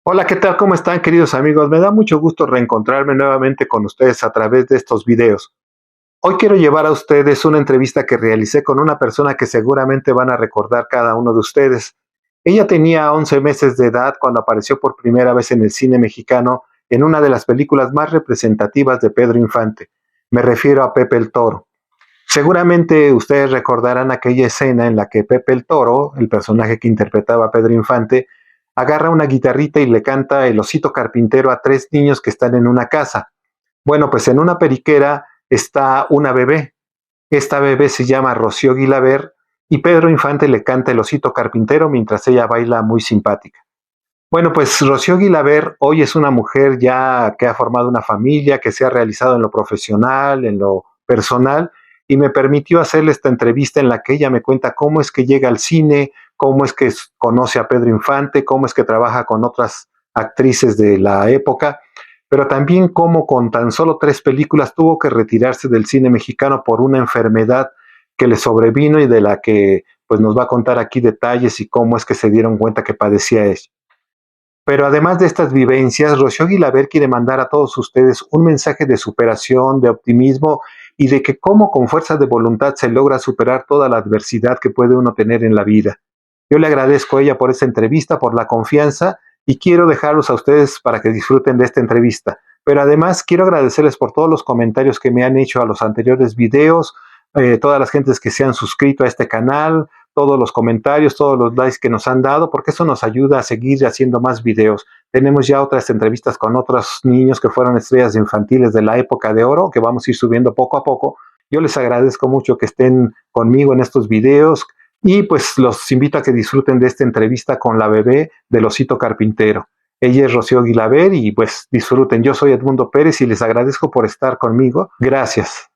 Hola, ¿qué tal? ¿Cómo están, queridos amigos? Me da mucho gusto reencontrarme nuevamente con ustedes a través de estos videos. Hoy quiero llevar a ustedes una entrevista que realicé con una persona que seguramente van a recordar cada uno de ustedes. Ella tenía 11 meses de edad cuando apareció por primera vez en el cine mexicano en una de las películas más representativas de Pedro Infante. Me refiero a Pepe el Toro. Seguramente ustedes recordarán aquella escena en la que Pepe el Toro, el personaje que interpretaba a Pedro Infante, agarra una guitarrita y le canta El Osito Carpintero a tres niños que están en una casa. Bueno, pues en una periquera está una bebé. Esta bebé se llama Rocío Guilaber y Pedro Infante le canta El Osito Carpintero mientras ella baila muy simpática. Bueno, pues Rocío Guilaber hoy es una mujer ya que ha formado una familia, que se ha realizado en lo profesional, en lo personal, y me permitió hacerle esta entrevista en la que ella me cuenta cómo es que llega al cine, cómo es que conoce a Pedro Infante, cómo es que trabaja con otras actrices de la época, pero también cómo con tan solo 3 películas tuvo que retirarse del cine mexicano por una enfermedad que le sobrevino y de la que pues nos va a contar aquí detalles y cómo es que se dieron cuenta que padecía ella. Pero además de estas vivencias, Rocío Guilaber quiere mandar a todos ustedes un mensaje de superación, de optimismo y de que cómo con fuerza de voluntad se logra superar toda la adversidad que puede uno tener en la vida. Yo le agradezco a ella por esta entrevista, por la confianza y quiero dejarlos a ustedes para que disfruten de esta entrevista. Pero además quiero agradecerles por todos los comentarios que me han hecho a los anteriores videos, todas las gentes que se han suscrito a este canal, todos los comentarios, todos los likes que nos han dado, porque eso nos ayuda a seguir haciendo más videos. Tenemos ya otras entrevistas con otros niños que fueron estrellas infantiles de la época de oro, que vamos a ir subiendo poco a poco. Yo les agradezco mucho que estén conmigo en estos videos y pues los invito a que disfruten de esta entrevista con la bebé del Osito Carpintero. Ella es Rocío Guilaber y pues disfruten. Yo soy Edmundo Pérez y les agradezco por estar conmigo. Gracias.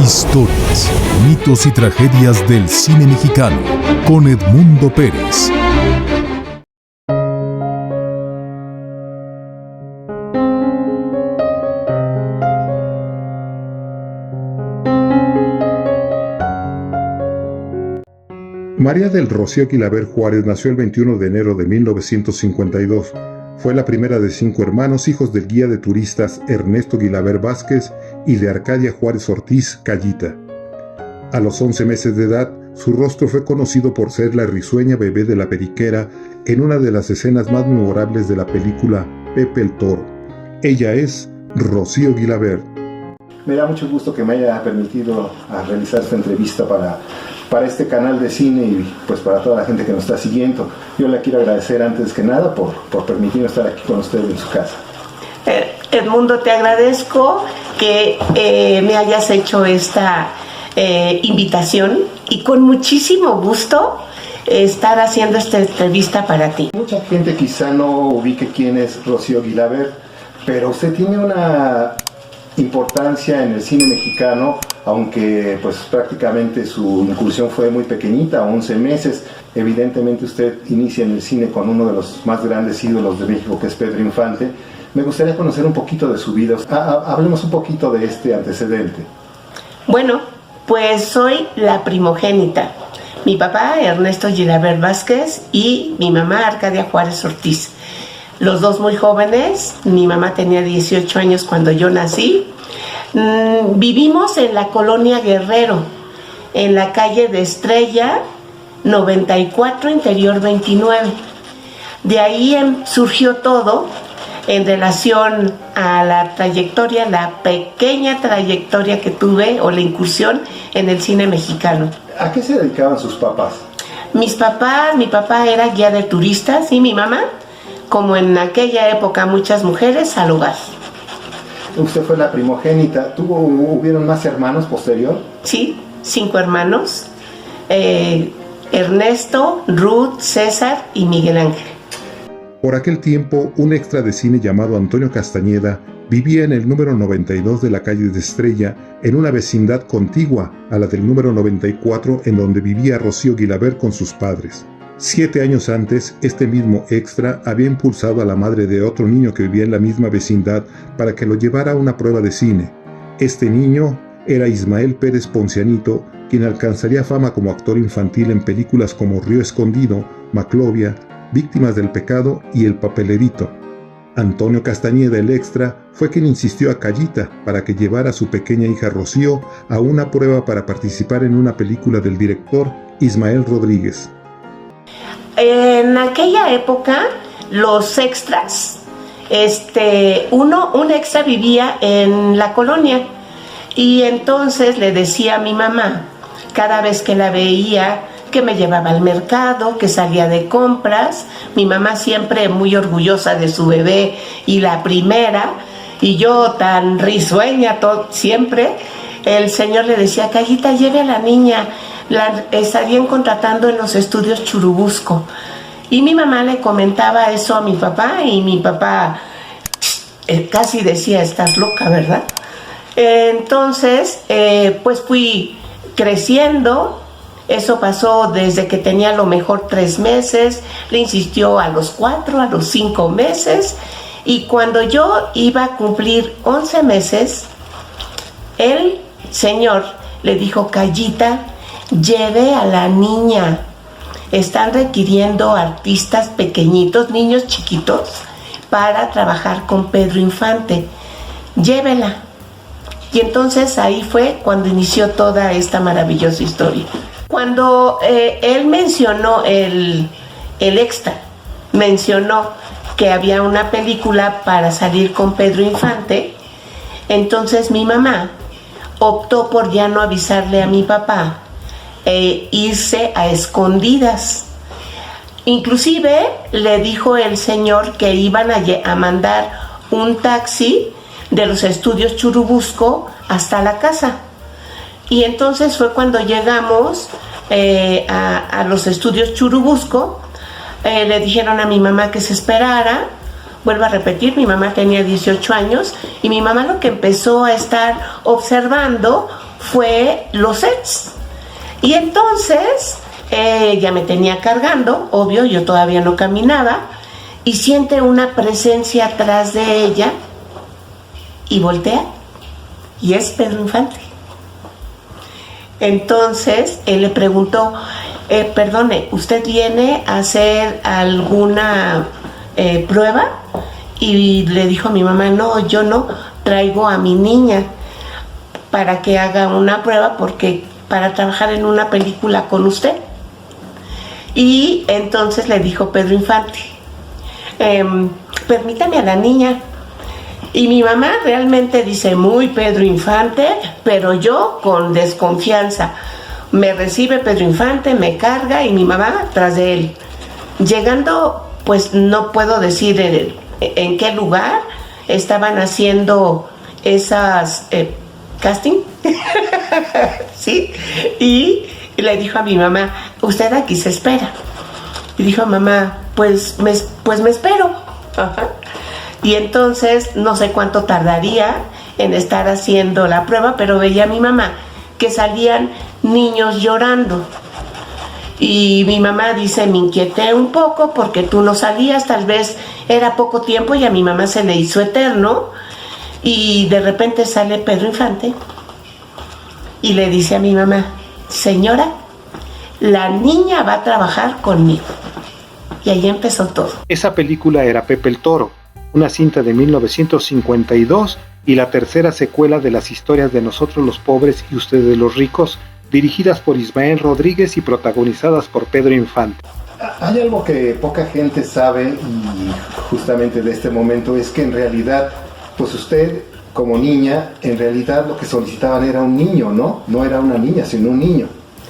Historias, mitos y tragedias del cine mexicano con Edmundo Pérez. María del Rocío Guilaber Juárez nació el 21 de enero de 1952. Fue la primera de 5 hermanos, hijos del guía de turistas Ernesto Guilaber Vázquez y de Arcadia Juárez Ortiz Callita. A los 11 meses de edad, su rostro fue conocido por ser la risueña bebé de la periquera en una de las escenas más memorables de la película Pepe el Toro. Ella es Rocío Guilaber. Me da mucho gusto que me haya permitido realizar esta entrevista para este canal de cine y pues para toda la gente que nos está siguiendo. Yo le quiero agradecer antes que nada por permitirme estar aquí con ustedes en su casa. Edmundo, te agradezco que me hayas hecho esta invitación y con muchísimo gusto estar haciendo esta entrevista para ti. Mucha gente quizá no ubique quién es Rocío Guilaber, pero usted tiene una importancia en el cine mexicano, aunque pues prácticamente su incursión fue muy pequeñita, 11 meses. Evidentemente usted inicia en el cine con uno de los más grandes ídolos de México, que es Pedro Infante. Me gustaría conocer un poquito de su vida. Hablemos un poquito de este antecedente. Bueno, pues soy la primogénita. Mi papá, Ernesto Guilaber Vázquez, y mi mamá, Arcadia Juárez Ortiz. Los dos muy jóvenes. Mi mamá tenía 18 años cuando yo nací. Vivimos en la colonia Guerrero, en la calle de Estrella 94, interior 29. De ahí surgió todo en relación a la trayectoria, la pequeña trayectoria que tuve o la incursión en el cine mexicano. ¿A qué se dedicaban sus papás? Mi papá era guía de turistas y mi mamá, como en aquella época muchas mujeres, al hogar. Usted fue la primogénita. ¿Hubieron más hermanos posterior? Sí, 5 hermanos. Ernesto, Ruth, César y Miguel Ángel. Por aquel tiempo, un extra de cine llamado Antonio Castañeda vivía en el número 92 de la calle de Estrella, en una vecindad contigua a la del número 94 en donde vivía Rocío Guilaber con sus padres. 7 años antes, este mismo extra había impulsado a la madre de otro niño que vivía en la misma vecindad para que lo llevara a una prueba de cine. Este niño era Ismael Pérez Poncianito, quien alcanzaría fama como actor infantil en películas como Río Escondido, Maclovia, Víctimas del Pecado y El Papelerito. Antonio Castañeda, el extra, fue quien insistió a Callita para que llevara a su pequeña hija Rocío a una prueba para participar en una película del director Ismael Rodríguez. En aquella época, los extras, un extra vivía en la colonia y entonces le decía a mi mamá, cada vez que la veía, que me llevaba al mercado, que salía de compras, mi mamá siempre muy orgullosa de su bebé y la primera, y yo tan risueña siempre, el señor le decía, Callita, lleve a la niña, la estarían contratando en los estudios Churubusco. Y mi mamá le comentaba eso a mi papá y mi papá casi decía, estás loca, ¿verdad? Entonces, pues fui creciendo. Eso pasó desde que tenía a lo mejor 3 meses, le insistió a los 4, a los 5 meses, y cuando yo iba a cumplir 11 meses, el señor le dijo, Callita, lleve a la niña, están requiriendo artistas pequeñitos, niños chiquitos, para trabajar con Pedro Infante, llévela. Y entonces ahí fue cuando inició toda esta maravillosa historia. Cuando él mencionó, el extra, mencionó que había una película para salir con Pedro Infante, entonces mi mamá optó por ya no avisarle a mi papá e irse a escondidas. Inclusive le dijo el señor que iban a mandar un taxi de los estudios Churubusco hasta la casa. Y entonces fue cuando llegamos a los estudios Churubusco, le dijeron a mi mamá que se esperara. Vuelvo a repetir, mi mamá tenía 18 años y mi mamá lo que empezó a estar observando fue los sets. Y entonces ella me tenía cargando, obvio, yo todavía no caminaba, y siente una presencia atrás de ella y voltea y es Pedro Infante. Entonces él le preguntó, perdone, ¿usted viene a hacer alguna prueba? Y le dijo a mi mamá, no, yo no, traigo a mi niña para que haga una prueba para trabajar en una película con usted. Y entonces le dijo Pedro Infante, permítame a la niña. Y mi mamá realmente dice, muy Pedro Infante, pero yo con desconfianza. Me recibe Pedro Infante, me carga y mi mamá tras de él. Llegando, pues no puedo decir en qué lugar estaban haciendo esas casting. ¿Sí? Y le dijo a mi mamá, usted aquí se espera. Y dijo, mamá, pues me espero. Ajá. Y entonces no sé cuánto tardaría en estar haciendo la prueba, pero veía a mi mamá que salían niños llorando. Y mi mamá dice, me inquieté un poco porque tú no salías, tal vez era poco tiempo y a mi mamá se le hizo eterno. Y de repente sale Pedro Infante y le dice a mi mamá, señora, la niña va a trabajar conmigo. Y ahí empezó todo. Esa película era Pepe el Toro, una cinta de 1952 y la tercera secuela de las historias de Nosotros los Pobres y Ustedes los Ricos, dirigidas por Ismael Rodríguez y protagonizadas por Pedro Infante. Hay algo que poca gente sabe y justamente de este momento es que en realidad, pues usted como niña, en realidad lo que solicitaban era un niño, ¿no? No era una niña, sino un niño.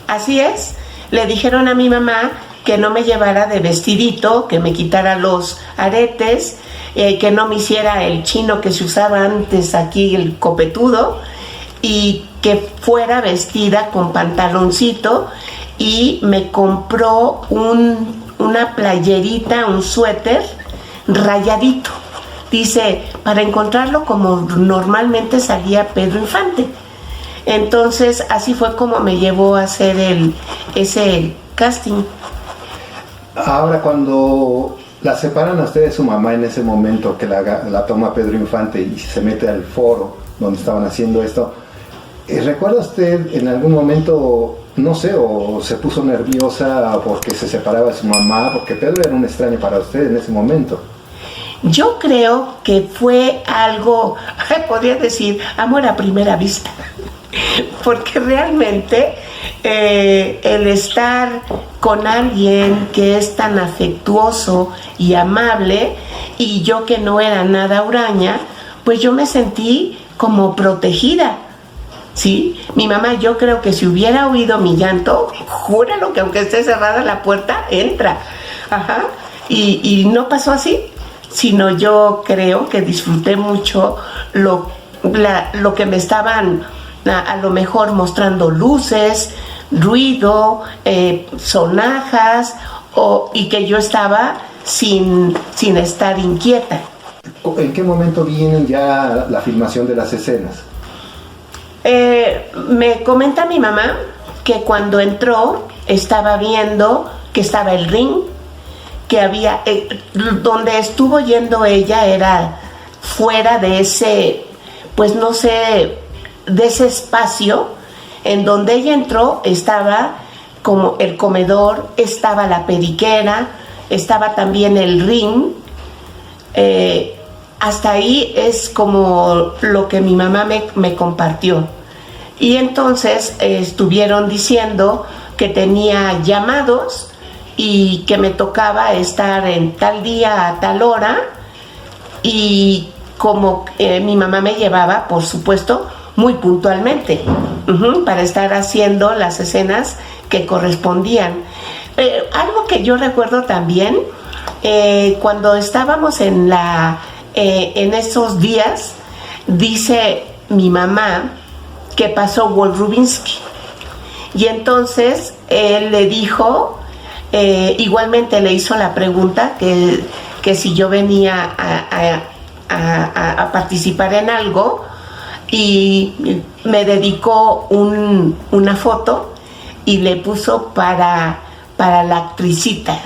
Así es, le dijeron a mi mamá que no me llevara de vestidito, que me quitara los aretes, que no me hiciera el chino que se usaba antes aquí, el copetudo, y que fuera vestida con pantaloncito, y me compró una playerita, un suéter rayadito. Dice, para encontrarlo como normalmente salía Pedro Infante. Entonces así fue como me llevó a hacer ese casting. Ahora, cuando la separan a usted de su mamá en ese momento, que la toma Pedro Infante y se mete al foro donde estaban haciendo esto, ¿recuerda usted en algún momento, no sé, o se puso nerviosa porque se separaba de su mamá? Porque Pedro era un extraño para usted en ese momento. Yo creo que fue algo, podría decir, amor a primera vista. Porque realmente el estar con alguien que es tan afectuoso y amable, y yo que no era nada huraña, pues yo me sentí como protegida, ¿sí? Mi mamá, yo creo que si hubiera oído mi llanto, júralo que aunque esté cerrada la puerta, entra. Ajá. Y no pasó así, sino yo creo que disfruté mucho lo que me estaban a lo mejor mostrando, luces, ruido, sonajas, y que yo estaba sin estar inquieta. ¿En qué momento viene ya la filmación de las escenas? Me comenta mi mamá que cuando entró estaba viendo que estaba el ring, que había, donde estuvo yendo ella era fuera de ese, pues no sé, de ese espacio. En donde ella entró estaba como el comedor, estaba la periquera, estaba también el ring. Hasta ahí es como lo que mi mamá me compartió. Y entonces estuvieron diciendo que tenía llamados y que me tocaba estar en tal día a tal hora, y como mi mamá me llevaba, por supuesto, muy puntualmente, para estar haciendo las escenas que correspondían. Algo que yo recuerdo también, cuando estábamos en esos días, dice mi mamá que pasó Walt Rubinsky, y entonces él le dijo, igualmente le hizo la pregunta que si yo venía a participar en algo, y me dedicó una foto y le puso para la actricita.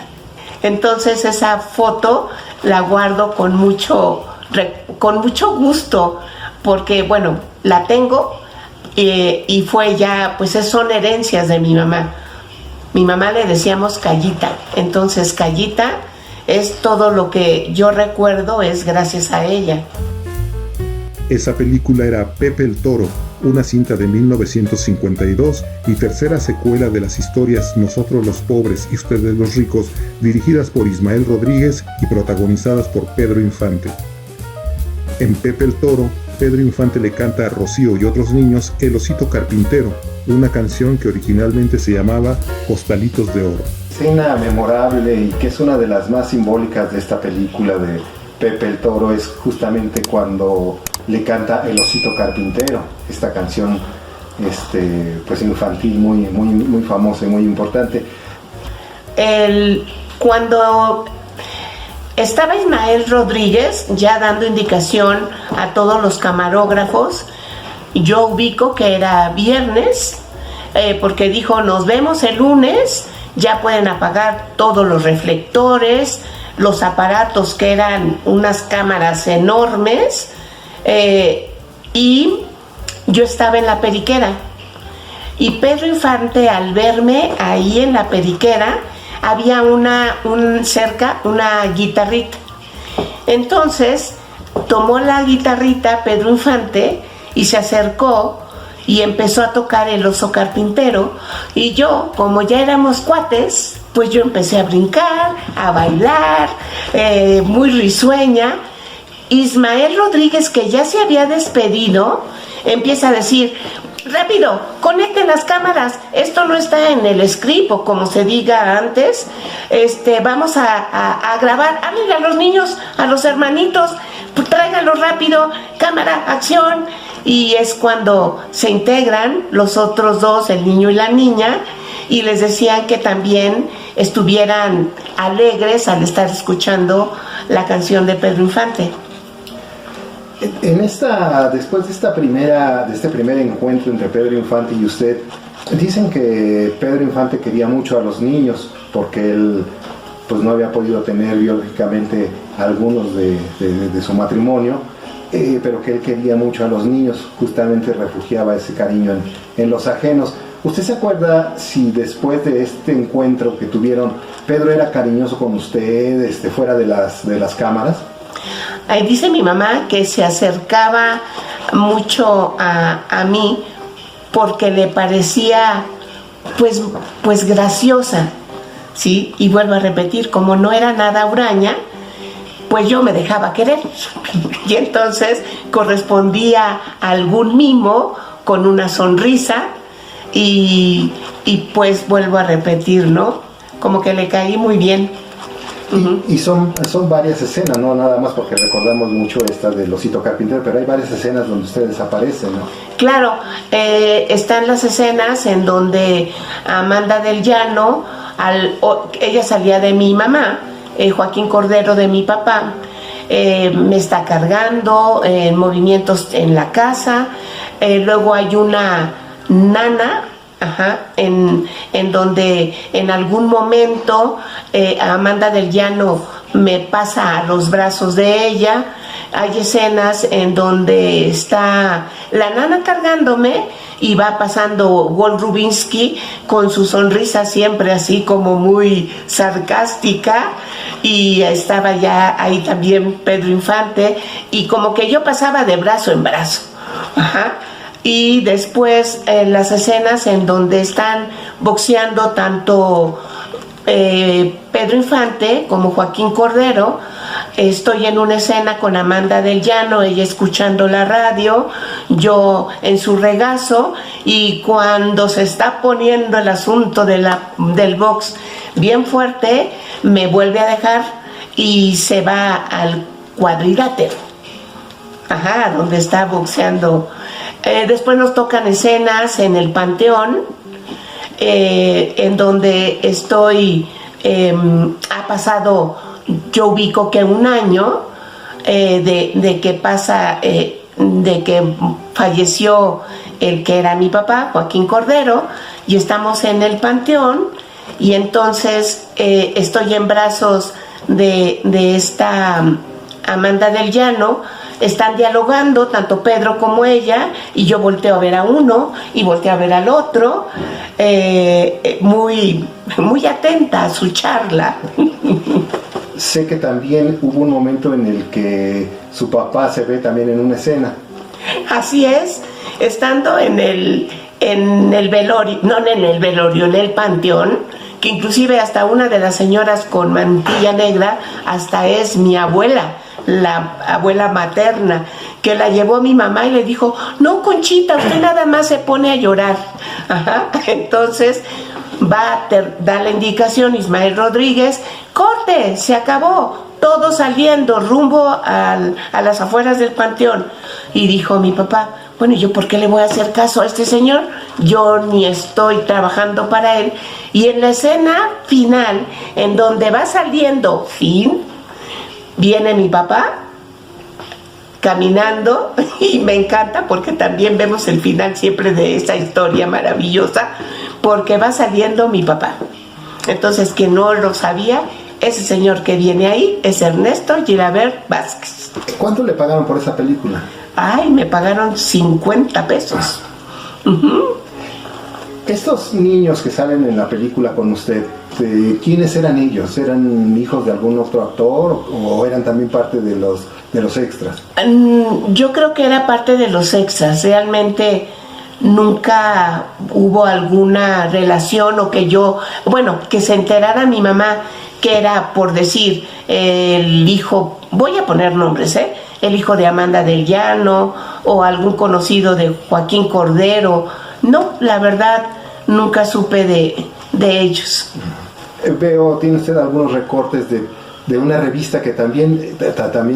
Entonces esa foto la guardo con mucho gusto, porque bueno, la tengo, y fue ya, pues son herencias de mi mamá. Mi mamá le decíamos Callita, entonces Callita es todo lo que yo recuerdo, es gracias a ella. Esa película era Pepe el Toro, una cinta de 1952 y tercera secuela de las historias Nosotros los pobres y ustedes los ricos, dirigidas por Ismael Rodríguez y protagonizadas por Pedro Infante. En Pepe el Toro, Pedro Infante le canta a Rocío y otros niños El Osito Carpintero, una canción que originalmente se llamaba Costalitos de Oro. Escena memorable y que es una de las más simbólicas de esta película de Pepe el Toro es justamente cuando le canta El Osito Carpintero, esta canción pues infantil muy famosa y muy importante. Cuando estaba Ismael Rodríguez ya dando indicación a todos los camarógrafos, yo ubico que era viernes, porque dijo, nos vemos el lunes, ya pueden apagar todos los reflectores, los aparatos, que eran unas cámaras enormes, y yo estaba en la periquera, y Pedro Infante, al verme ahí en la periquera, había cerca una guitarrita. Entonces tomó la guitarrita Pedro Infante y se acercó y empezó a tocar El Oso Carpintero, y yo, como ya éramos cuates, pues yo empecé a brincar, a bailar, muy risueña. Ismael Rodríguez, que ya se había despedido, empieza a decir, rápido, conecten las cámaras, esto no está en el script, o como se diga antes, vamos a grabar, háblenle a los niños, a los hermanitos, pues tráiganlos rápido, cámara, acción. Y es cuando se integran los otros dos, el niño y la niña, y les decían que también estuvieran alegres al estar escuchando la canción de Pedro Infante. Después de este primer encuentro entre Pedro Infante y usted, dicen que Pedro Infante quería mucho a los niños porque él pues no había podido tener biológicamente algunos de su matrimonio, pero que él quería mucho a los niños, justamente refugiaba ese cariño en los ajenos. ¿Usted se acuerda si después de este encuentro que tuvieron, Pedro era cariñoso con usted, fuera de las cámaras? Dice mi mamá que se acercaba mucho a mí porque le parecía pues graciosa, ¿sí? Y vuelvo a repetir, como no era nada huraña, pues yo me dejaba querer. Y entonces correspondía a algún mimo con una sonrisa y pues vuelvo a repetir, ¿no? Como que le caí muy bien. Y son varias escenas, no nada más porque recordamos mucho esta del Osito Carpintero, pero hay varias escenas donde ustedes aparecen, ¿no? Claro, están las escenas en donde Amanda del Llano, ella salía de mi mamá, Joaquín Cordero de mi papá, me está cargando en movimientos en la casa, luego hay una nana, en donde en algún momento Amanda del Llano me pasa a los brazos de ella. Hay escenas en donde está la nana cargándome y va pasando Walt Rubinsky con su sonrisa siempre así como muy sarcástica, y estaba ya ahí también Pedro Infante, y como que yo pasaba de brazo en brazo. Y después las escenas en donde están boxeando tanto Pedro Infante como Joaquín Cordero, estoy en una escena con Amanda del Llano, ella escuchando la radio, yo en su regazo, y cuando se está poniendo el asunto del box bien fuerte, me vuelve a dejar y se va al cuadrilátero, donde está boxeando. Después nos tocan escenas en el Panteón, en donde estoy, ha pasado, yo ubico que un año de que pasa, de que falleció el que era mi papá, Joaquín Cordero, y estamos en el Panteón, y entonces estoy en brazos de esta Amanda del Llano. Están dialogando tanto Pedro como ella, y yo volteo a ver a uno y volteo a ver al otro, muy, muy atenta a su charla. Sé que también hubo un momento en el que su papá se ve también en una escena. Así es, estando en el velorio, no en el velorio, en el Panteón, que inclusive hasta una de las señoras con mantilla negra hasta es mi abuela, la abuela materna, que la llevó mi mamá y le dijo: no, Conchita, usted nada más se pone a llorar. Entonces va a dar la indicación Ismael Rodríguez: corte, se acabó, todos saliendo rumbo a las afueras del Panteón. Y dijo mi papá: bueno, ¿yo por qué le voy a hacer caso a este señor? Yo ni estoy trabajando para él. Y en la escena final, en donde va saliendo fin, viene mi papá caminando, y me encanta porque también vemos el final siempre de esa historia maravillosa, porque va saliendo mi papá. Entonces, quien no lo sabía, ese señor que viene ahí es Ernesto Gilabert Vázquez. ¿Cuánto le pagaron por esa película? Ay, me pagaron 50 pesos. Estos niños que salen en la película con usted, ¿quiénes eran ellos? ¿Eran hijos de algún otro actor o eran también parte de los extras? Yo creo que era parte de los extras. Realmente nunca hubo alguna relación, o que que se enterara mi mamá que era, por decir, el hijo, voy a poner nombres, el hijo de Amanda del Llano o algún conocido de Joaquín Cordero. No, la verdad, nunca supe de ellos. Veo, tiene usted algunos recortes de una revista que también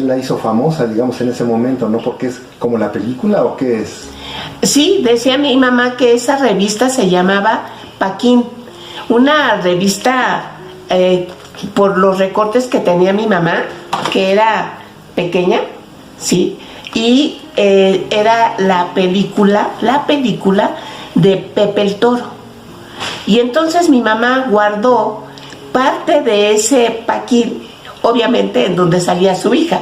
la hizo famosa, digamos, en ese momento, ¿no? Porque es como la película, ¿o qué es? Sí, decía mi mamá que esa revista se llamaba Paquín, una revista, por los recortes que tenía mi mamá, que era pequeña, sí, y era la película de Pepe el Toro. Y entonces mi mamá guardó parte de ese paquín, obviamente, en donde salía su hija.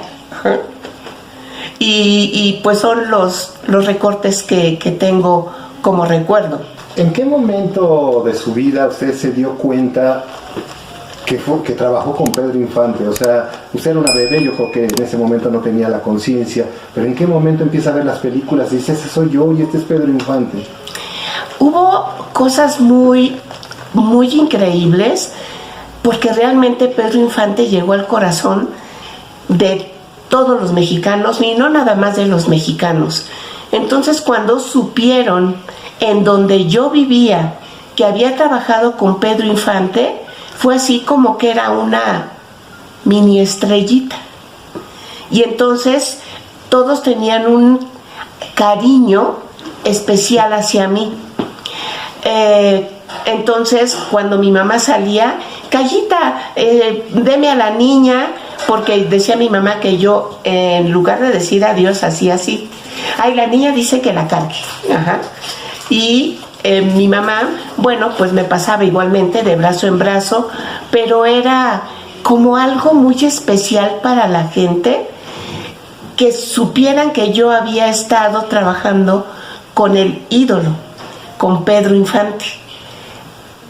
Y pues son los recortes que tengo como recuerdo. ¿En qué momento de su vida usted se dio cuenta que trabajó con Pedro Infante? O sea, usted era una bebé, yo creo que en ese momento no tenía la conciencia, pero ¿en qué momento empieza a ver las películas y dice, ese soy yo y este es Pedro Infante? Hubo cosas muy, muy increíbles, porque realmente Pedro Infante llegó al corazón de todos los mexicanos, y no nada más de los mexicanos. Entonces, cuando supieron en donde yo vivía que había trabajado con Pedro Infante, fue así como que era una mini estrellita. Y entonces todos tenían un cariño especial hacia mí. Entonces, cuando mi mamá salía, Callita, deme a la niña, porque decía mi mamá que yo, en lugar de decir adiós, hacía así. Ay, la niña dice que la cargue. Ajá. Y mi mamá, bueno, pues me pasaba igualmente de brazo en brazo, pero era como algo muy especial para la gente, que supieran que yo había estado trabajando con el ídolo, con Pedro Infante.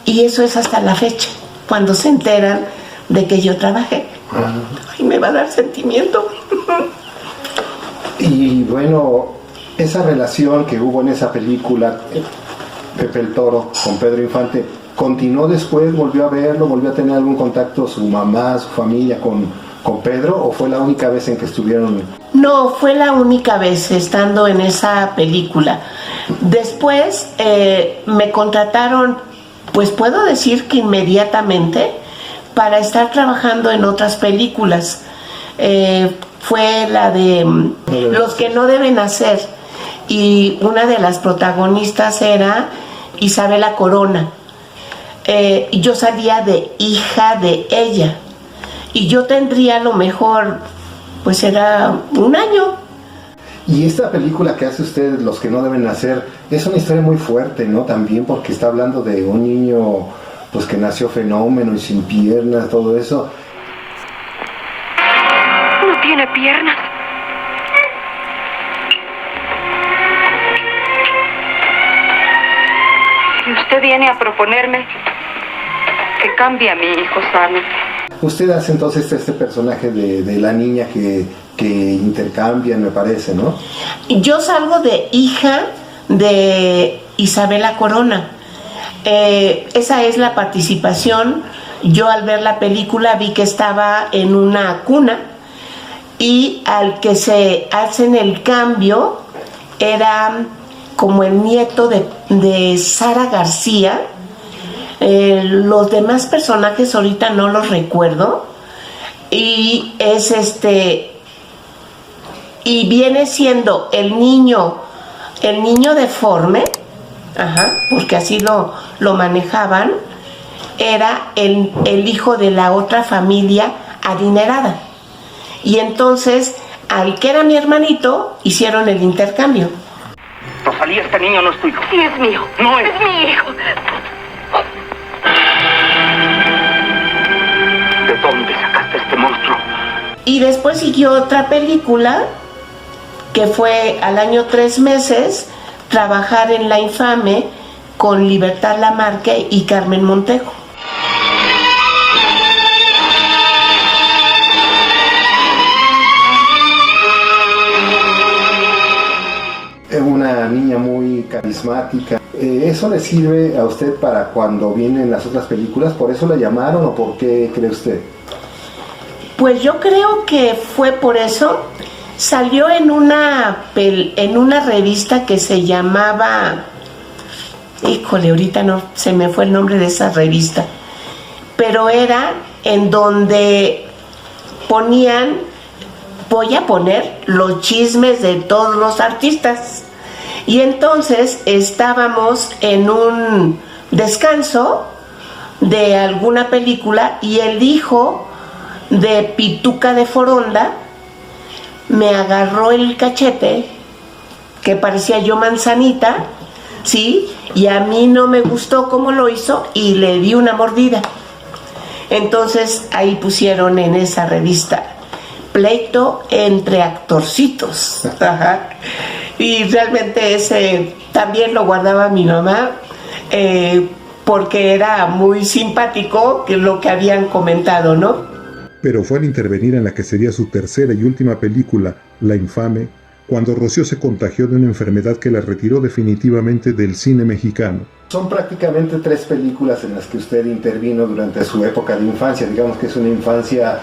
Y eso es hasta la fecha, cuando se enteran de que yo trabajé. Ay, me va a dar sentimiento. Y bueno, esa relación que hubo en esa película, Pepe el Toro con Pedro Infante, ¿continuó después? ¿Volvió a verlo? ¿Volvió a tener algún contacto su mamá, su familia con Pedro? ¿O fue la única vez en que estuvieron? No, fue la única vez estando en esa película. Después me contrataron, pues puedo decir que inmediatamente, para estar trabajando en otras películas. Fue la de Los que no deben hacer, y una de las protagonistas era Isabela Corona. Y yo salía de hija de ella, y yo tendría a lo mejor, pues era 1 año. Y esta película que hace usted, Los que no deben hacer, es una historia muy fuerte, ¿no? También porque está hablando de un niño, pues que nació fenómeno y sin piernas, todo eso. No tiene piernas. Y usted viene a proponerme que cambie a mi hijo sano. Usted hace entonces este personaje de la niña que intercambian, me parece, ¿no? Yo salgo de hija de Isabela Corona. Esa es la participación. Yo, al ver la película, vi que estaba en una cuna, y al que se hacen el cambio era como el nieto de Sara García. Los demás personajes ahorita no los recuerdo, y es y viene siendo el niño deforme, porque así lo manejaban. Era el hijo de la otra familia adinerada, y entonces al que era mi hermanito hicieron el intercambio. Rosalía, este niño no es tu hijo. Sí, es mío. No es. Es mi hijo. ¿De dónde sacaste este monstruo? Y después siguió otra película, que fue al año 3 meses, trabajar en La Infame con Libertad Lamarque y Carmen Montejo. Es una niña muy carismática. ¿Eso le sirve a usted para cuando vienen las otras películas? ¿Por eso la llamaron o por qué cree usted? Pues yo creo que fue por eso. Salió en una revista que se llamaba... Híjole, ahorita no se me fue el nombre de esa revista. Pero era en donde ponían, voy a poner, los chismes de todos los artistas. Y entonces estábamos en un descanso de alguna película, y el hijo de Pituca de Foronda me agarró el cachete, que parecía yo manzanita, ¿sí? Y a mí no me gustó cómo lo hizo, y le di una mordida. Entonces ahí pusieron en esa revista pleito entre actorcitos. Ajá. Y realmente ese también lo guardaba mi mamá, porque era muy simpático lo que habían comentado, ¿no? Pero fue al intervenir en la que sería su tercera y última película, La Infame, cuando Rocío se contagió de una enfermedad que la retiró definitivamente del cine mexicano. Son prácticamente 3 películas en las que usted intervino durante su época de infancia. Digamos que es una infancia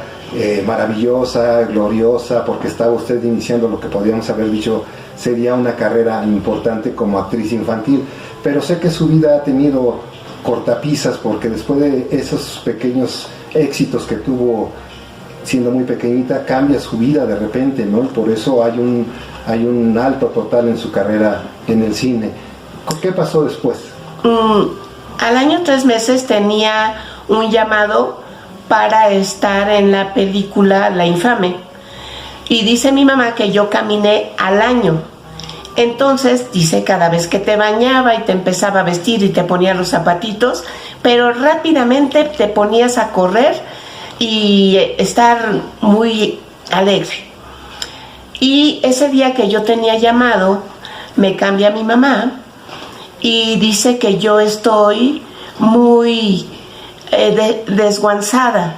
maravillosa, gloriosa, porque estaba usted iniciando lo que podríamos haber dicho sería una carrera importante como actriz infantil. Pero sé que su vida ha tenido cortapisas, porque después de esos pequeños éxitos que tuvo siendo muy pequeñita, cambia su vida de repente, ¿no? Y por eso hay un alto total en su carrera en el cine. ¿Qué pasó después? Al año 3 meses tenía un llamado para estar en la película La Infame. Y dice mi mamá que yo caminé al año. Entonces, dice, cada vez que te bañaba y te empezaba a vestir y te ponía los zapatitos, pero rápidamente te ponías a correr y estar muy alegre. Y ese día que yo tenía llamado, me cambia mi mamá y dice que yo estoy muy desguanzada.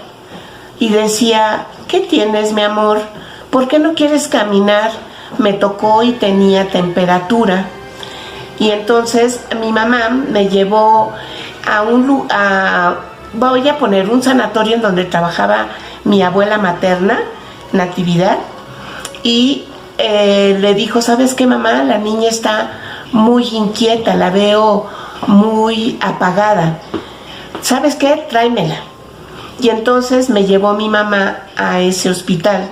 Y decía, ¿qué tienes, mi amor? ¿Por qué no quieres caminar? Me tocó y tenía temperatura. Y entonces mi mamá me llevó voy a poner un sanatorio en donde trabajaba mi abuela materna, Natividad, y le dijo, ¿sabes qué, mamá? La niña está muy inquieta, la veo muy apagada. ¿Sabes qué? Tráemela. Y entonces me llevó mi mamá a ese hospital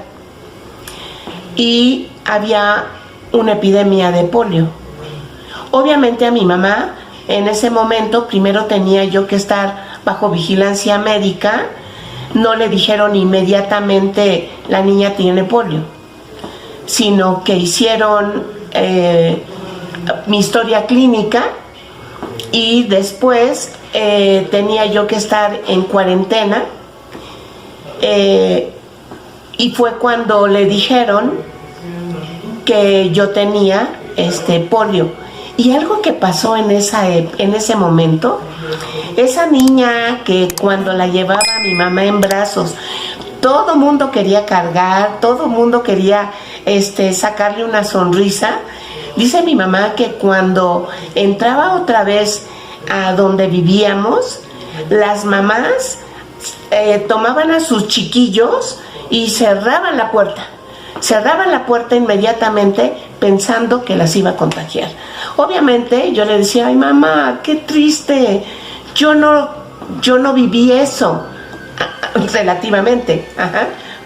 y había una epidemia de polio. Obviamente a mi mamá en ese momento primero tenía yo que estar bajo vigilancia médica. No le dijeron inmediatamente la niña tiene polio, sino que hicieron mi historia clínica y después tenía yo que estar en cuarentena, y fue cuando le dijeron que yo tenía polio. Y algo que pasó en ese momento, esa niña que cuando la llevaba mi mamá en brazos, todo mundo quería cargar, todo mundo quería sacarle una sonrisa. Dice mi mamá que cuando entraba otra vez a donde vivíamos, las mamás tomaban a sus chiquillos y cerraban la puerta inmediatamente pensando que las iba a contagiar. Obviamente yo le decía, ay mamá, qué triste, yo no viví eso, relativamente,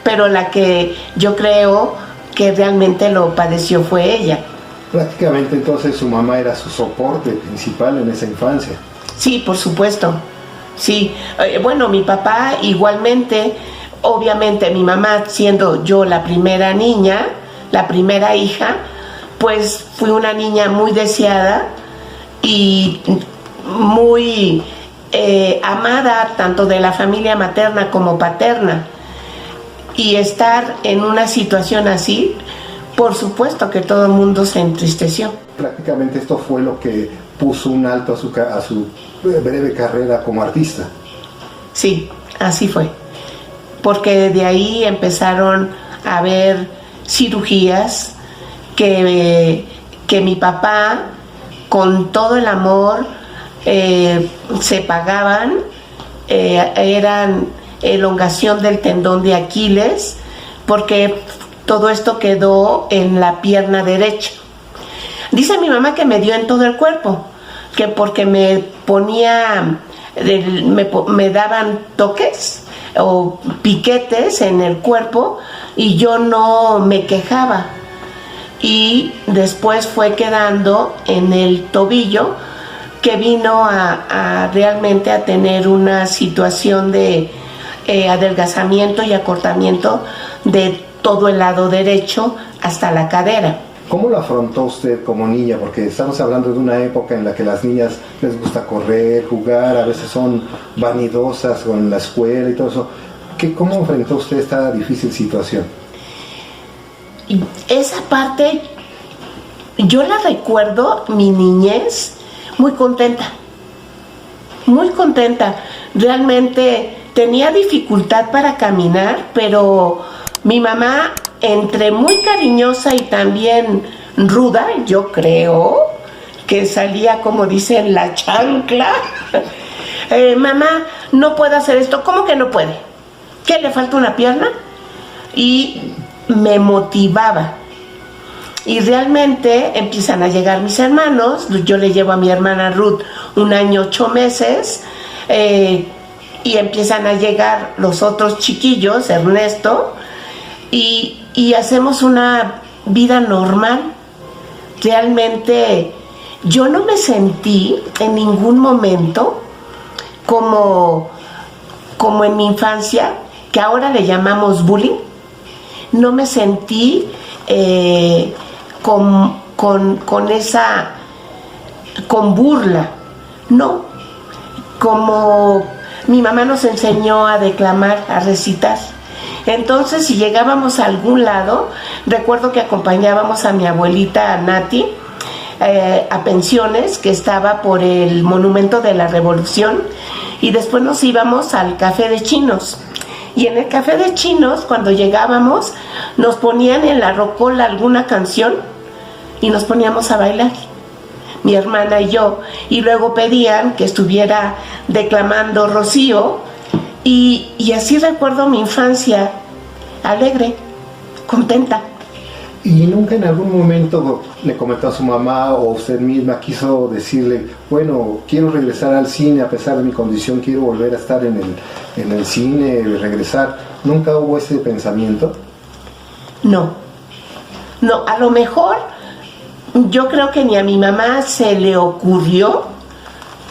pero la que yo creo que realmente lo padeció fue ella. Prácticamente entonces su mamá era su soporte principal en esa infancia. Sí, por supuesto, sí. Bueno, mi papá igualmente. Obviamente mi mamá, siendo yo la primera niña, la primera hija, pues fui una niña muy deseada y muy amada tanto de la familia materna como paterna. Y estar en una situación así, por supuesto que todo el mundo se entristeció. Prácticamente esto fue lo que puso un alto a su breve carrera como artista. Sí, así fue. Porque de ahí empezaron a haber cirugías que mi papá, con todo el amor, se pagaban. Eran elongación del tendón de Aquiles, porque todo esto quedó en la pierna derecha. Dice mi mamá que me dio en todo el cuerpo, que porque me daban toques o piquetes en el cuerpo y yo no me quejaba, y después fue quedando en el tobillo, que vino a realmente a tener una situación de adelgazamiento y acortamiento de todo el lado derecho hasta la cadera. ¿Cómo lo afrontó usted como niña? Porque estamos hablando de una época en la que las niñas les gusta correr, jugar, a veces son vanidosas con la escuela y todo eso. ¿Cómo enfrentó usted esta difícil situación? Esa parte, yo la recuerdo, mi niñez, muy contenta. Muy contenta. Realmente tenía dificultad para caminar, pero mi mamá, entre muy cariñosa y también ruda, yo creo que salía, como dicen, la chancla. Mamá, no puede hacer esto. ¿Cómo que no puede? ¿Qué, le falta una pierna? Y me motivaba. Y realmente empiezan a llegar mis hermanos. Yo le llevo a mi hermana Ruth 1 año 8 meses. Y empiezan a llegar los otros chiquillos, Ernesto, y hacemos una vida normal. Realmente yo no me sentí en ningún momento como en mi infancia, que ahora le llamamos bullying. No me sentí con burla, no, como mi mamá nos enseñó a declamar, a recitar. Entonces, si llegábamos a algún lado, recuerdo que acompañábamos a mi abuelita Nati a pensiones, que estaba por el Monumento de la Revolución, y después nos íbamos al Café de Chinos. Y en el Café de Chinos, cuando llegábamos, nos ponían en la rocola alguna canción y nos poníamos a bailar, mi hermana y yo, y luego pedían que estuviera declamando Rocío, y así recuerdo mi infancia, alegre, contenta. ¿Y nunca en algún momento le comentó a su mamá o usted misma quiso decirle, bueno, quiero regresar al cine a pesar de mi condición, quiero volver a estar en el cine, regresar? ¿Nunca hubo ese pensamiento? No, a lo mejor yo creo que ni a mi mamá se le ocurrió,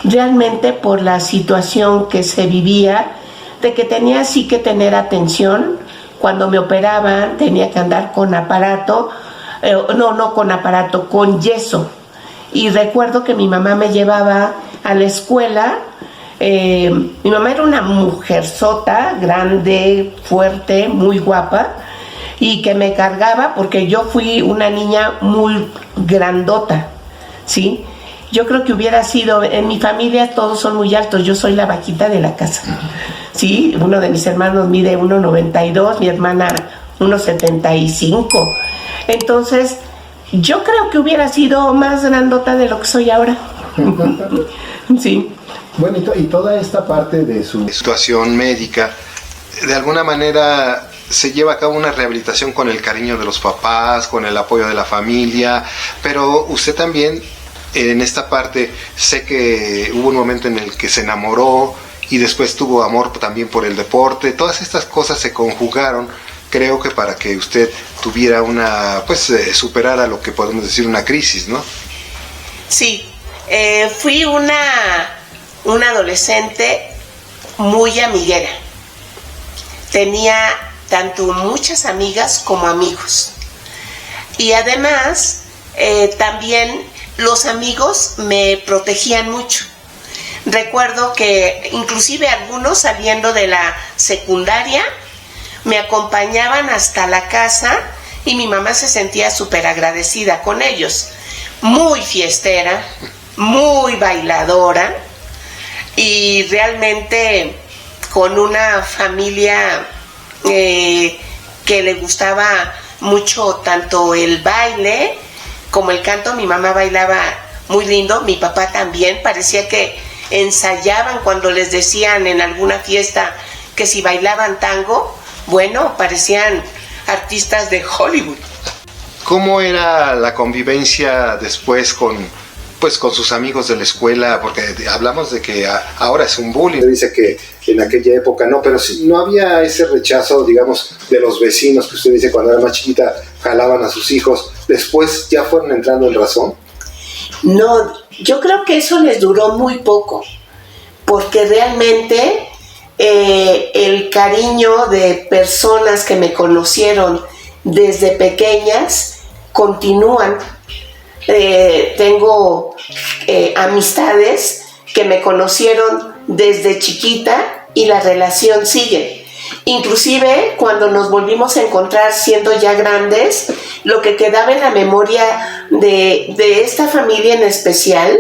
realmente por la situación que se vivía, de que tenía sí que tener atención. Cuando me operaban tenía que andar con aparato, no con aparato, con yeso. Y recuerdo que mi mamá me llevaba a la escuela. Mi mamá era una mujerzota, grande, fuerte, muy guapa, y que me cargaba porque yo fui una niña muy grandota, ¿sí? Yo creo que hubiera sido, en mi familia todos son muy altos, yo soy la vaquita de la casa, ¿sí? Uno de mis hermanos mide 1,92, mi hermana 1,75. Entonces, yo creo que hubiera sido más grandota de lo que soy ahora. Sí. Bueno, y toda esta parte de su situación médica, de alguna manera se lleva a cabo una rehabilitación con el cariño de los papás, con el apoyo de la familia, pero usted también, en esta parte, sé que hubo un momento en el que se enamoró y después tuvo amor también por el deporte. Todas estas cosas se conjugaron, creo que para que usted tuviera superara lo que podemos decir una crisis, ¿no? Sí, fui una adolescente muy amiguera. Tenía tanto muchas amigas como amigos. Y además, también los amigos me protegían mucho. Recuerdo que inclusive algunos, saliendo de la secundaria, me acompañaban hasta la casa y mi mamá se sentía súper agradecida con ellos. Muy fiestera, muy bailadora y realmente con una familia que le gustaba mucho tanto el baile como el canto. Mi mamá bailaba muy lindo, mi papá también, parecía que ensayaban cuando les decían en alguna fiesta que si bailaban tango, bueno, parecían artistas de Hollywood. ¿Cómo era la convivencia después con sus amigos de la escuela? Porque hablamos de que ahora es un bullying. Dice que en aquella época no, pero sí, no había ese rechazo, digamos, de los vecinos que usted dice cuando era más chiquita jalaban a sus hijos. ¿Después ya fueron entrando en razón? No, yo creo que eso les duró muy poco, porque realmente el cariño de personas que me conocieron desde pequeñas continúan. Tengo amistades que me conocieron desde chiquita y la relación sigue. Inclusive cuando nos volvimos a encontrar siendo ya grandes, lo que quedaba en la memoria de esta familia en especial,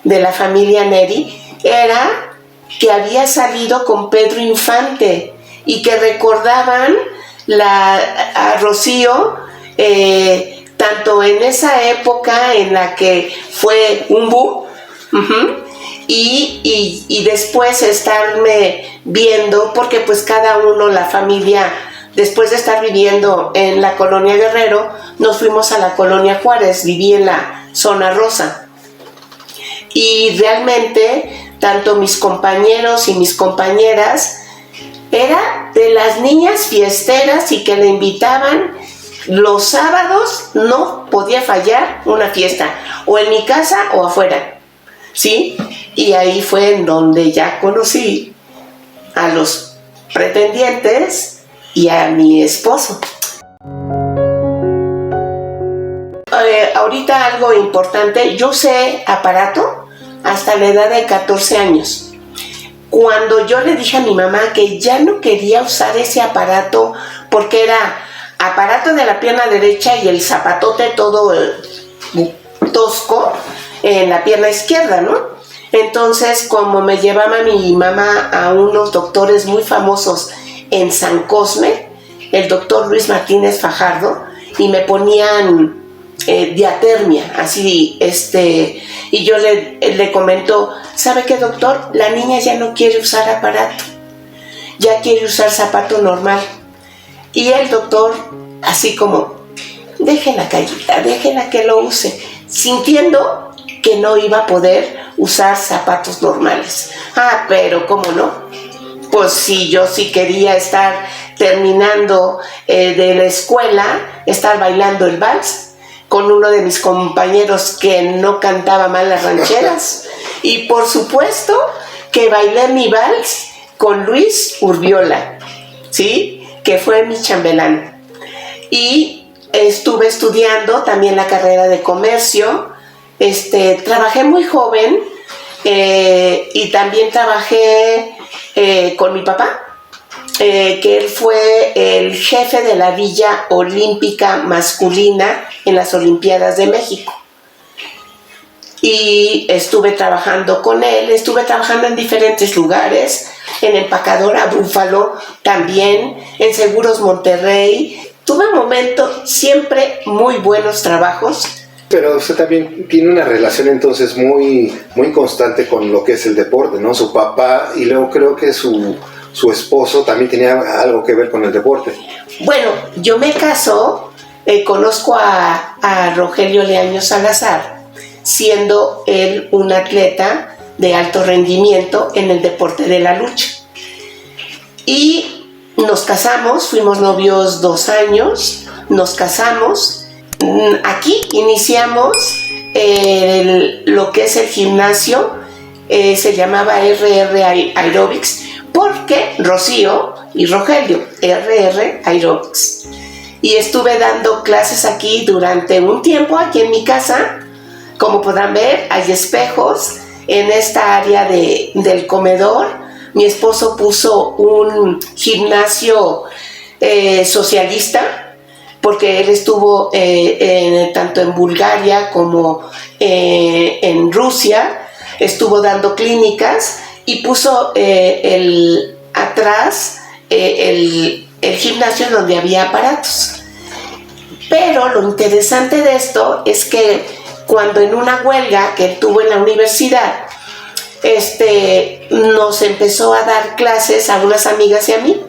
de la familia Neri, era que había salido con Pedro Infante y que recordaban a Rocío, tanto en esa época en la que fue un boom, y después estarme viendo, porque pues cada uno, la familia, después de estar viviendo en la colonia Guerrero, nos fuimos a la colonia Juárez, viví en la zona rosa. Y realmente, tanto mis compañeros y mis compañeras, era de las niñas fiesteras y que le invitaban los sábados, no podía fallar una fiesta, o en mi casa o afuera, ¿sí? Y ahí fue en donde ya conocí a los pretendientes y a mi esposo. Ahorita algo importante, yo usé aparato hasta la edad de 14 años. Cuando yo le dije a mi mamá que ya no quería usar ese aparato porque era aparato de la pierna derecha y el zapatote todo tosco en la pierna izquierda, ¿no? Entonces, como me llevaba mi mamá a unos doctores muy famosos en San Cosme, el doctor Luis Martínez Fajardo, y me ponían diatermia, así, y yo le comento, ¿sabe qué, doctor? La niña ya no quiere usar aparato, ya quiere usar zapato normal. Y el doctor, así como, déjela, Callita, déjela que lo use, sintiendo que no iba a poder usar zapatos normales. Ah, pero ¿cómo no? Pues sí, yo sí quería estar terminando de la escuela, estar bailando el vals con uno de mis compañeros que no cantaba mal las rancheras. Y por supuesto que bailé mi vals con Luis Urbiola, ¿sí? Que fue mi chambelán. Y estuve estudiando también la carrera de comercio. Trabajé muy joven y también trabajé con mi papá, que él fue el jefe de la Villa Olímpica Masculina en las Olimpiadas de México. Y estuve trabajando con él, estuve trabajando en diferentes lugares, en Empacadora Búfalo también, en Seguros Monterrey. Tuve momentos, siempre muy buenos trabajos. Pero usted también tiene una relación entonces muy constante con lo que es el deporte, ¿no? Su papá, y luego creo que su esposo también tenía algo que ver con el deporte. Bueno, yo me caso, conozco a Rogelio Leaño Salazar, siendo él un atleta de alto rendimiento en el deporte de la lucha. Y nos casamos, fuimos novios 2 años, nos casamos. Aquí iniciamos lo que es el gimnasio, se llamaba RR Aerobics, porque Rocío y Rogelio, RR Aerobics. Y estuve dando clases aquí durante un tiempo, aquí en mi casa. Como podrán ver, hay espejos en esta área del comedor. Mi esposo puso un gimnasio socialista, porque él estuvo tanto en Bulgaria como en Rusia, estuvo dando clínicas y puso atrás el gimnasio donde había aparatos. Pero lo interesante de esto es que cuando en una huelga que él tuvo en la universidad, nos empezó a dar clases a unas amigas y a mí.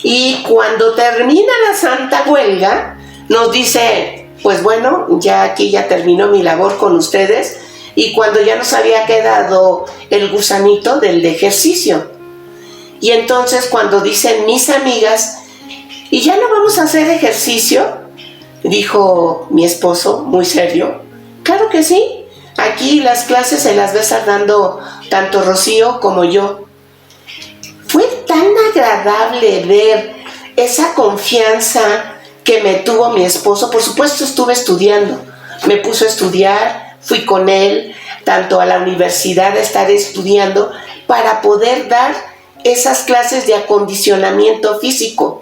Y cuando termina la santa huelga, nos dice, pues bueno, ya aquí ya terminó mi labor con ustedes, y cuando ya nos había quedado el gusanito del ejercicio. Y entonces cuando dicen mis amigas, ¿y ya no vamos a hacer ejercicio? Dijo mi esposo, muy serio, claro que sí, aquí las clases se las va a estar dando tanto Rocío como yo. Fue tan agradable ver esa confianza que me tuvo mi esposo, por supuesto estuve estudiando, me puso a estudiar, fui con él tanto a la universidad a estar estudiando para poder dar esas clases de acondicionamiento físico.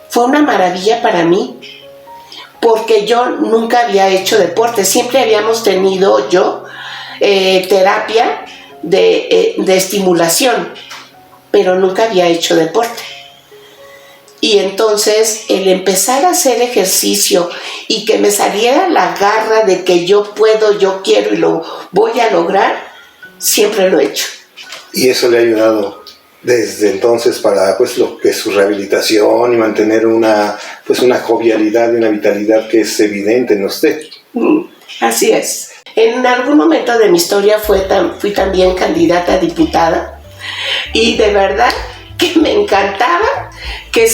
Fue una maravilla para mí, porque yo nunca había hecho deporte, siempre habíamos tenido terapia de estimulación, pero nunca había hecho deporte. Y entonces el empezar a hacer ejercicio y que me saliera la garra de que yo puedo, yo quiero y lo voy a lograr, siempre lo he hecho. Y eso le ha ayudado desde entonces para pues lo que es su rehabilitación y mantener una jovialidad y una vitalidad que es evidente en usted. Así es. En algún momento de mi historia fui también candidata a diputada y de verdad que me encantaba que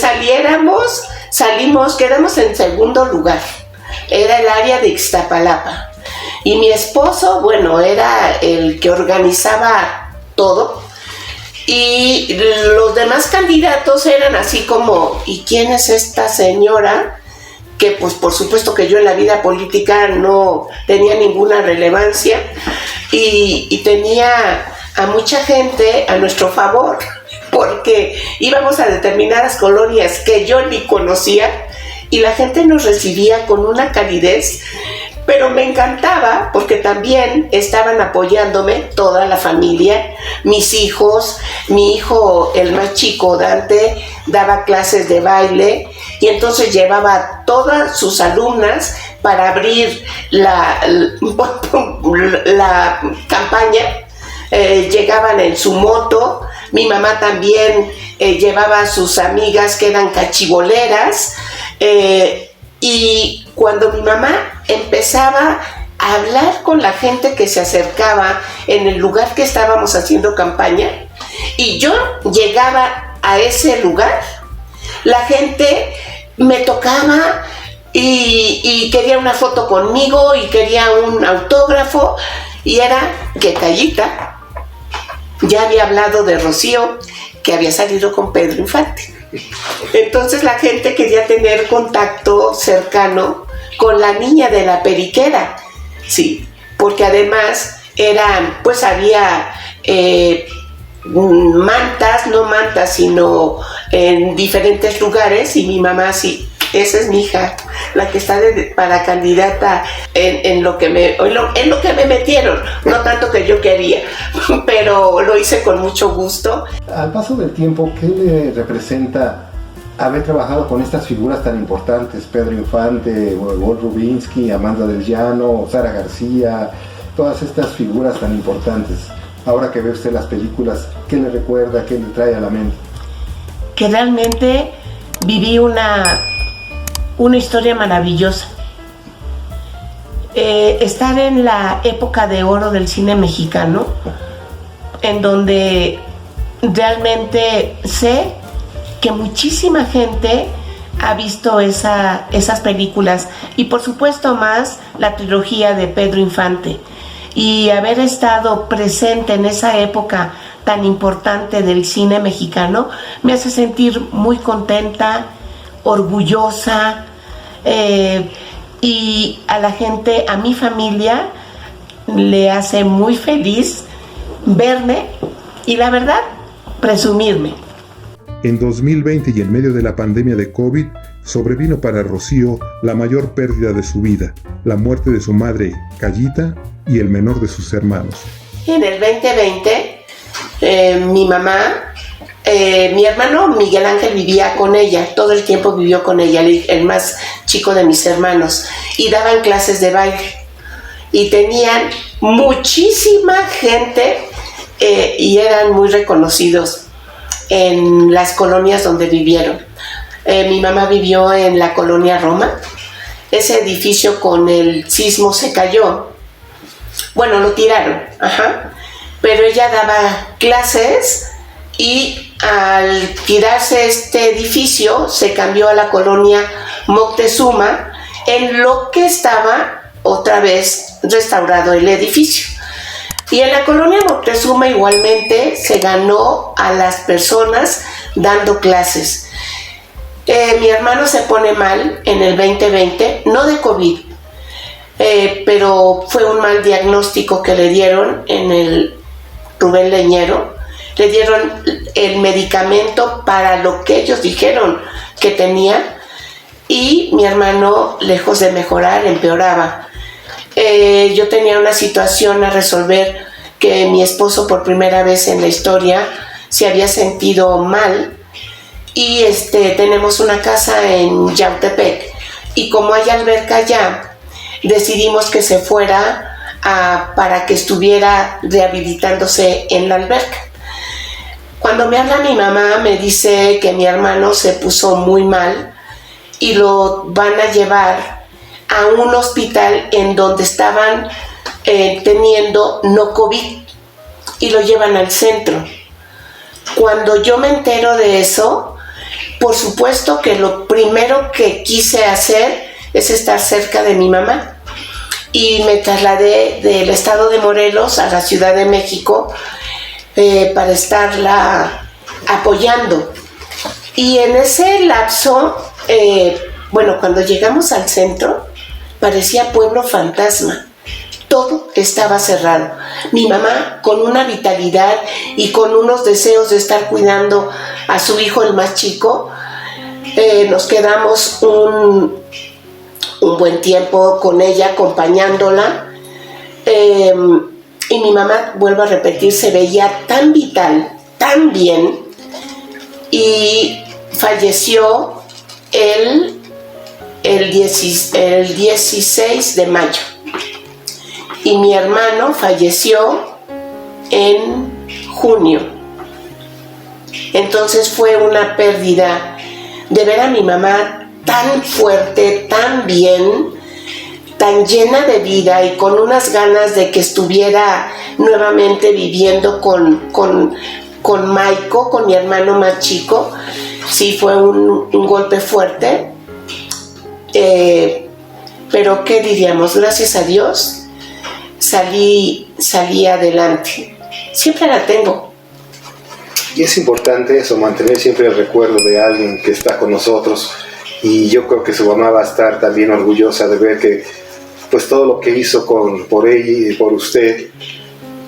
quedamos en segundo lugar. Era el área de Ixtapalapa. Y mi esposo, bueno, era el que organizaba todo. Y los demás candidatos eran así como, ¿y quién es esta señora? Que pues por supuesto que yo en la vida política no tenía ninguna relevancia y tenía a mucha gente a nuestro favor, porque íbamos a determinadas colonias que yo ni conocía y la gente nos recibía con una calidez, pero me encantaba porque también estaban apoyándome toda la familia, mis hijos, mi hijo el más chico, Dante, daba clases de baile y entonces llevaba a todas sus alumnas para abrir la campaña. Llegaban en su moto, mi mamá también llevaba a sus amigas que eran cachiboleras, y cuando mi mamá empezaba a hablar con la gente que se acercaba en el lugar que estábamos haciendo campaña y yo llegaba a ese lugar, la gente me tocaba y quería una foto conmigo y quería un autógrafo y era que Callita ya había hablado de Rocío, que había salido con Pedro Infante. Entonces la gente quería tener contacto cercano con la niña de la periquera, sí, porque además había no mantas, sino en diferentes lugares y mi mamá sí, esa es mi hija, la que está para candidata en lo que me metieron, no tanto que yo quería, pero lo hice con mucho gusto. Al paso del tiempo, ¿qué le representa haber trabajado con estas figuras tan importantes? Pedro Infante, Wolf Rubinsky, Amanda del Llano, Sara García, todas estas figuras tan importantes. Ahora que ve usted las películas, ¿qué le recuerda, qué le trae a la mente? Que realmente viví una historia maravillosa. Estar en la época de oro del cine mexicano, en donde realmente sé que muchísima gente ha visto esas películas y por supuesto más la trilogía de Pedro Infante, y haber estado presente en esa época tan importante del cine mexicano me hace sentir muy contenta, orgullosa, y a la gente, a mi familia, le hace muy feliz verme y la verdad, presumirme. En 2020 y en medio de la pandemia de COVID, sobrevino para Rocío la mayor pérdida de su vida, la muerte de su madre, Callita, y el menor de sus hermanos. En el 2020, mi mamá, mi hermano Miguel Ángel vivía con ella, todo el tiempo vivió con ella, el más chico de mis hermanos, y daban clases de baile. Y tenían muchísima gente y eran muy reconocidos en las colonias donde vivieron. Mi mamá vivió en la colonia Roma. Ese edificio con el sismo se cayó. Bueno, lo tiraron, pero ella daba clases y al tirarse este edificio se cambió a la colonia Moctezuma, en lo que estaba otra vez restaurado el edificio. Y en la colonia Moctezuma igualmente se ganó a las personas dando clases. Mi hermano se pone mal en el 2020, no de COVID, pero fue un mal diagnóstico que le dieron en el Rubén Leñero. Le dieron el medicamento para lo que ellos dijeron que tenía, y mi hermano, lejos de mejorar, empeoraba. Yo tenía una situación a resolver, que mi esposo por primera vez en la historia se había sentido mal, y tenemos una casa en Yautepec, y como hay alberca allá, decidimos que se fuera para que estuviera rehabilitándose en la alberca. Cuando me habla mi mamá, me dice que mi hermano se puso muy mal y lo van a llevar a un hospital en donde estaban teniendo no COVID, y lo llevan al centro. Cuando yo me entero de eso, por supuesto que lo primero que quise hacer es estar cerca de mi mamá, y me trasladé del estado de Morelos a la Ciudad de México para estarla apoyando. Y en ese lapso, cuando llegamos al centro, parecía pueblo fantasma. Todo estaba cerrado. Mi mamá, con una vitalidad y con unos deseos de estar cuidando a su hijo, el más chico, nos quedamos un buen tiempo con ella, acompañándola. Y mi mamá, vuelvo a repetir, se veía tan vital, tan bien, y falleció el 16 de mayo. Y mi hermano falleció en junio. Entonces fue una pérdida de ver a mi mamá tan fuerte, tan bien, tan llena de vida y con unas ganas de que estuviera nuevamente viviendo con Maiko, con mi hermano más chico. Sí, fue un golpe fuerte, pero ¿qué diríamos? Gracias a Dios salí adelante. Siempre la tengo. Y es importante eso, mantener siempre el recuerdo de alguien que está con nosotros, y yo creo que su mamá va a estar también orgullosa de ver que pues todo lo que hizo por ella y por usted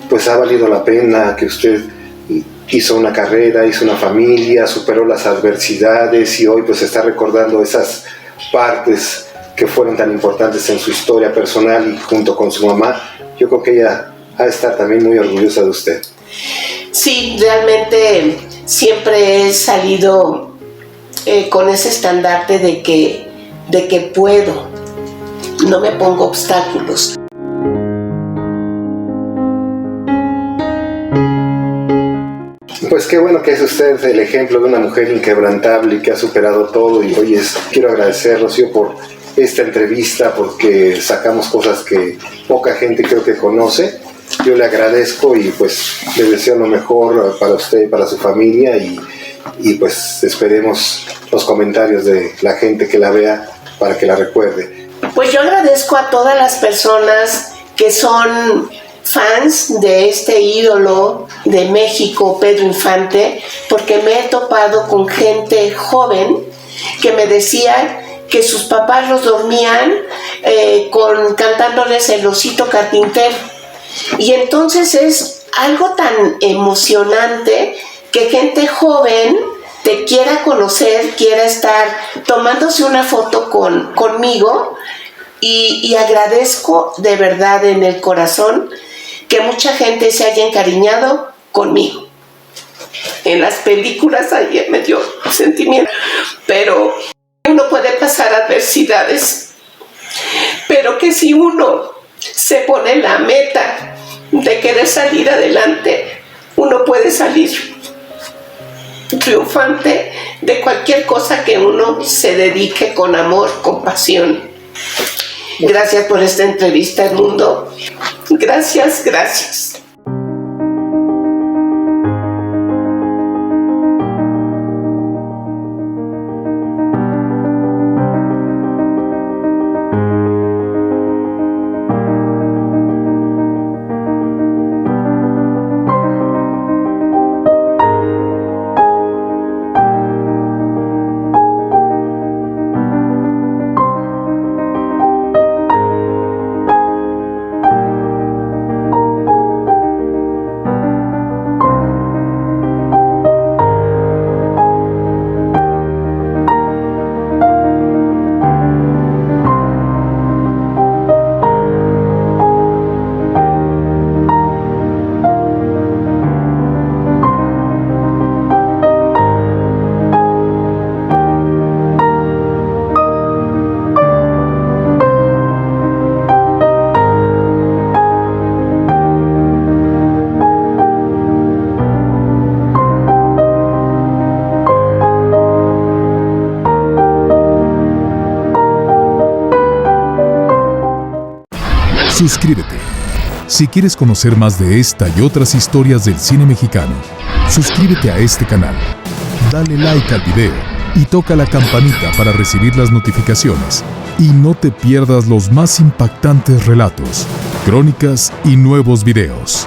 pues ha valido la pena, que usted hizo una carrera, hizo una familia, superó las adversidades, y hoy pues está recordando esas partes que fueron tan importantes en su historia personal, y junto con su mamá, yo creo que ella ha de estar también muy orgullosa de usted. Sí, realmente siempre he salido con ese estandarte de que puedo, no me pongo obstáculos. Pues qué bueno que es usted el ejemplo de una mujer inquebrantable y que ha superado todo, y hoy quiero agradecer, Rocío, por esta entrevista, porque sacamos cosas que poca gente creo que conoce. Yo le agradezco y pues le deseo lo mejor para usted y para su familia, y pues esperemos los comentarios de la gente que la vea para que la recuerde. Pues yo agradezco a todas las personas que son fans de este ídolo de México, Pedro Infante, porque me he topado con gente joven que me decía que sus papás los dormían cantándoles El Osito Carpintero. Y entonces es algo tan emocionante que gente joven te quiera conocer, quiera estar tomándose una foto conmigo, y agradezco de verdad en el corazón que mucha gente se haya encariñado conmigo. En las películas ayer me dio sentimiento, pero uno puede pasar adversidades, pero que si uno se pone la meta de querer salir adelante, uno puede salir triunfante de cualquier cosa que uno se dedique con amor, con pasión. Gracias por esta entrevista, Edmundo. Gracias, gracias. suscríbete. Si quieres conocer más de esta y otras historias del cine mexicano, suscríbete a este canal, dale like al video y toca la campanita para recibir las notificaciones. Y no te pierdas los más impactantes relatos, crónicas y nuevos videos.